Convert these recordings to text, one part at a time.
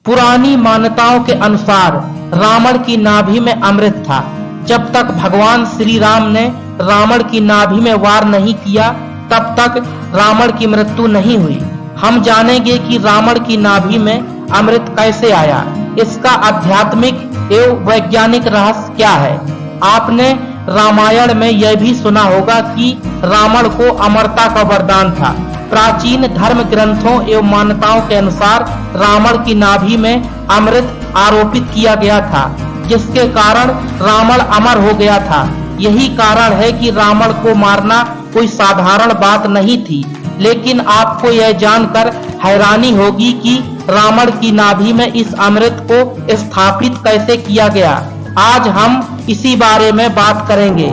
पुरानी मान्यताओं के अनुसार रावण की नाभि में अमृत था। जब तक भगवान श्री राम ने रावण की नाभि में वार नहीं किया तब तक रावण की मृत्यु नहीं हुई। हम जानेंगे कि रावण की नाभि में अमृत कैसे आया, इसका आध्यात्मिक एवं वैज्ञानिक रहस्य क्या है। आपने रामायण में यह भी सुना होगा कि रावण को अमरता का वरदान था। प्राचीन धर्म ग्रंथों एवं मान्यताओं के अनुसार रावण की नाभि में अमृत आरोपित किया गया था, जिसके कारण रावण अमर हो गया था। यही कारण है कि रावण को मारना कोई साधारण बात नहीं थी। लेकिन आपको यह जानकर हैरानी होगी कि रावण की नाभि में इस अमृत को स्थापित कैसे किया गया। आज हम इसी बारे में बात करेंगे।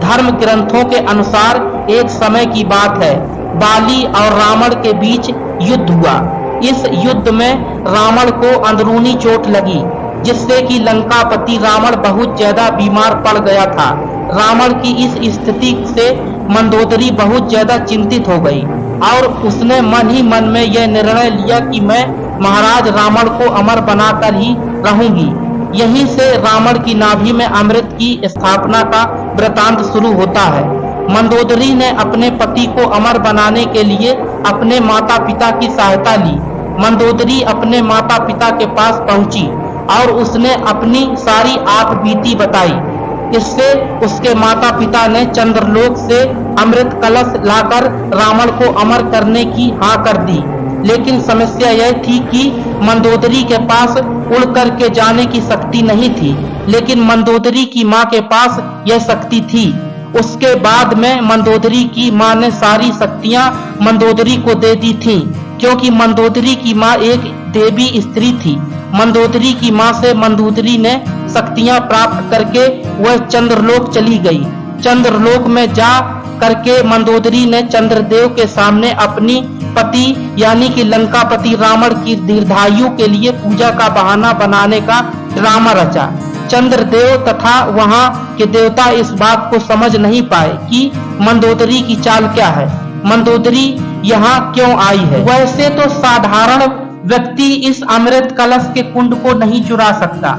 धर्म ग्रंथों के अनुसार एक समय की बात है, बाली और रावण के बीच युद्ध हुआ। इस युद्ध में रावण को अंदरूनी चोट लगी, जिससे कि लंकापति रावण बहुत ज्यादा बीमार पड़ गया था। रावण की इस स्थिति से मंदोदरी बहुत ज्यादा चिंतित हो गई और उसने मन ही मन में यह निर्णय लिया कि मैं महाराज रावण को अमर बनाकर ही रहूंगी। यहीं से रावण की नाभि में अमृत की स्थापना का वृतांत शुरू होता है। मंदोदरी ने अपने पति को अमर बनाने के लिए अपने माता पिता की सहायता ली। मंदोदरी अपने माता पिता के पास पहुंची और उसने अपनी सारी आप बीती बताई। इससे उसके माता पिता ने चंद्रलोक से अमृत कलश लाकर रावण को अमर करने की हाँ कर दी। लेकिन समस्या यह थी कि मंदोदरी के पास उड़ करके जाने की शक्ति नहीं थी, लेकिन मंदोदरी की माँ के पास यह शक्ति थी। उसके बाद में मंदोदरी की माँ ने सारी शक्तियां मंदोदरी को दे दी थीं, क्योंकि मंदोदरी की माँ एक देवी स्त्री थी। मंदोदरी की माँ से मंदोदरी ने शक्तियां प्राप्त करके वह चंद्रलोक चली गई। चंद्रलोक में जा करके मंदोदरी ने चंद्रदेव के सामने अपनी पति यानी कि लंकापति रावण की दीर्घायु के लिए पूजा का बहाना बनाने का ड्रामा रचा। चंद्रदेव तथा वहां के देवता इस बात को समझ नहीं पाए कि मंदोदरी की चाल क्या है, मंदोदरी यहाँ क्यों आई है। वैसे तो साधारण व्यक्ति इस अमृत कलश के कुंड को नहीं चुरा सकता,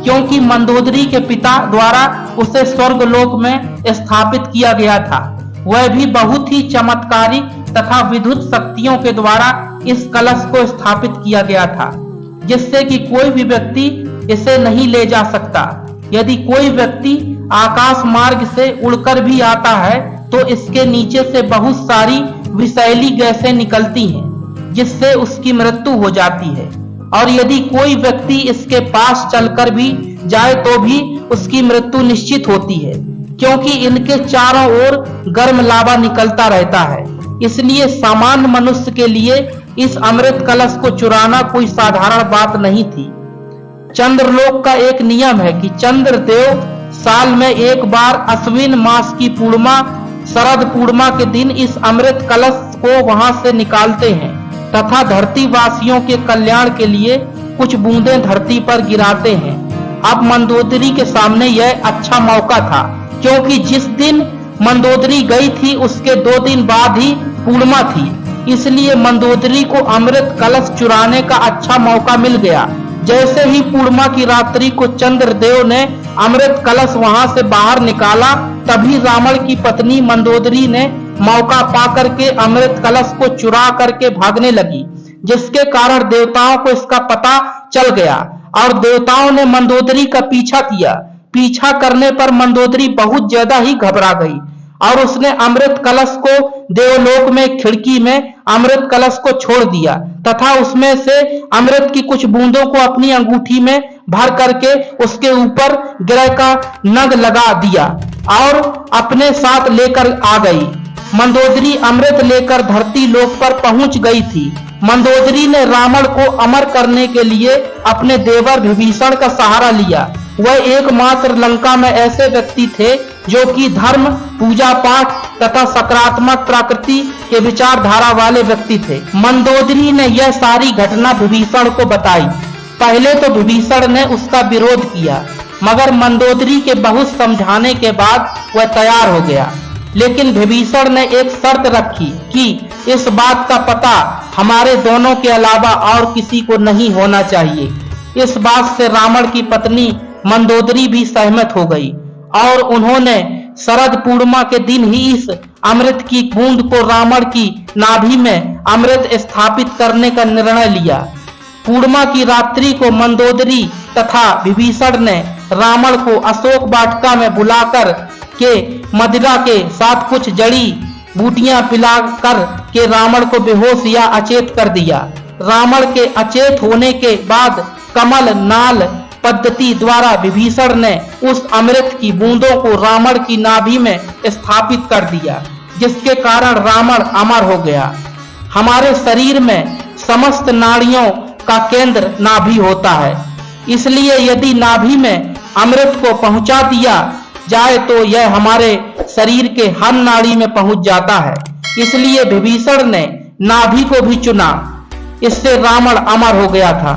क्योंकि मंदोदरी के पिता द्वारा उसे स्वर्गलोक में स्थापित किया गया था। वह भी बहुत ही चमत्कारिक तथा विद्युत शक्तियों के द्वारा इस कलश को स्थापित किया गया था, जिससे कि कोई भी व्यक्ति इसे नहीं ले जा सकता। यदि कोई व्यक्ति आकाश मार्ग से उड़कर भी आता है तो इसके नीचे से बहुत सारी विषैली गैसें निकलती हैं, जिससे उसकी मृत्यु हो जाती है। और यदि कोई व्यक्ति इसके पास चलकर भी जाए तो भी उसकी मृत्यु निश्चित होती है, क्योंकि इनके चारों ओर गर्म लावा निकलता रहता है। इसलिए सामान्य मनुष्य के लिए इस अमृत कलश को चुराना कोई साधारण बात नहीं थी। चंद्रलोक का एक नियम है कि चंद्रदेव साल में एक बार अश्विन मास की पूर्णिमा शरद पूर्णिमा के दिन इस अमृत कलश को वहां से निकालते हैं तथा धरती वासियों के कल्याण के लिए कुछ बूंदें धरती पर गिराते हैं। अब मंदोदरी के सामने यह अच्छा मौका था, क्योंकि जिस दिन मंदोदरी गई थी उसके 2 दिन बाद ही पूर्णिमा थी। इसलिए मंदोदरी को अमृत कलश चुराने का अच्छा मौका मिल गया। जैसे ही पूर्णिमा की रात्रि को चंद्रदेव ने अमृत कलश वहां से बाहर निकाला, तभी रावण की पत्नी मंदोदरी ने मौका पाकर के अमृत कलश को चुरा करके भागने लगी, जिसके कारण देवताओं को इसका पता चल गया और देवताओं ने मंदोदरी का पीछा किया। पीछा करने पर मंदोदरी बहुत ज्यादा ही घबरा गई और उसने अमृत कलश को देवलोक में खिड़की में अमृत कलश को छोड़ दिया तथा उसमें से अमृत की कुछ बूंदों को अपनी अंगूठी में भर करके उसके ऊपर ग्रह का नग लगा दिया और अपने साथ लेकर आ गई। मंदोदरी अमृत लेकर धरती लोक पर पहुंच गई थी। मंदोदरी ने रावण को अमर करने के लिए अपने देवर विभीषण का सहारा लिया। वह एकमात्र लंका में ऐसे व्यक्ति थे जो कि धर्म, पूजा पाठ तथा सकारात्मक प्रकृति के विचारधारा वाले व्यक्ति थे। मंदोदरी ने यह सारी घटना विभीषण को बताई। पहले तो विभीषण ने उसका विरोध किया, मगर मंदोदरी के बहुत समझाने के बाद वह तैयार हो गया। लेकिन विभीषण ने एक शर्त रखी कि इस बात का पता हमारे दोनों के अलावा और किसी को नहीं होना चाहिए। इस बात से रावण की पत्नी मंदोदरी भी सहमत हो गई और उन्होंने शरद पूर्णिमा के दिन ही इस अमृत की बूंद को रावण की नाभि में अमृत स्थापित करने का निर्णय लिया। पूर्णिमा की रात्रि को मंदोदरी तथा विभीषण ने रावण को अशोक वाटिका में बुलाकर के मदिरा के साथ कुछ जड़ी बूटियां पिलाकर के रावण को बेहोश या अचेत कर दिया। रावण के अचेत होने के बाद कमल नाल पद्धति द्वारा विभीषण ने उस अमृत की बूंदों को रावण की नाभि में स्थापित कर दिया, जिसके कारण रावण अमर हो गया। हमारे शरीर में समस्त नाड़ियों का केंद्र नाभि होता है, इसलिए यदि नाभि में अमृत को पहुंचा दिया जाए तो यह हमारे शरीर के हर नाड़ी में पहुंच जाता है। इसलिए विभीषण ने नाभि को भी चुना, इससे रावण अमर हो गया था।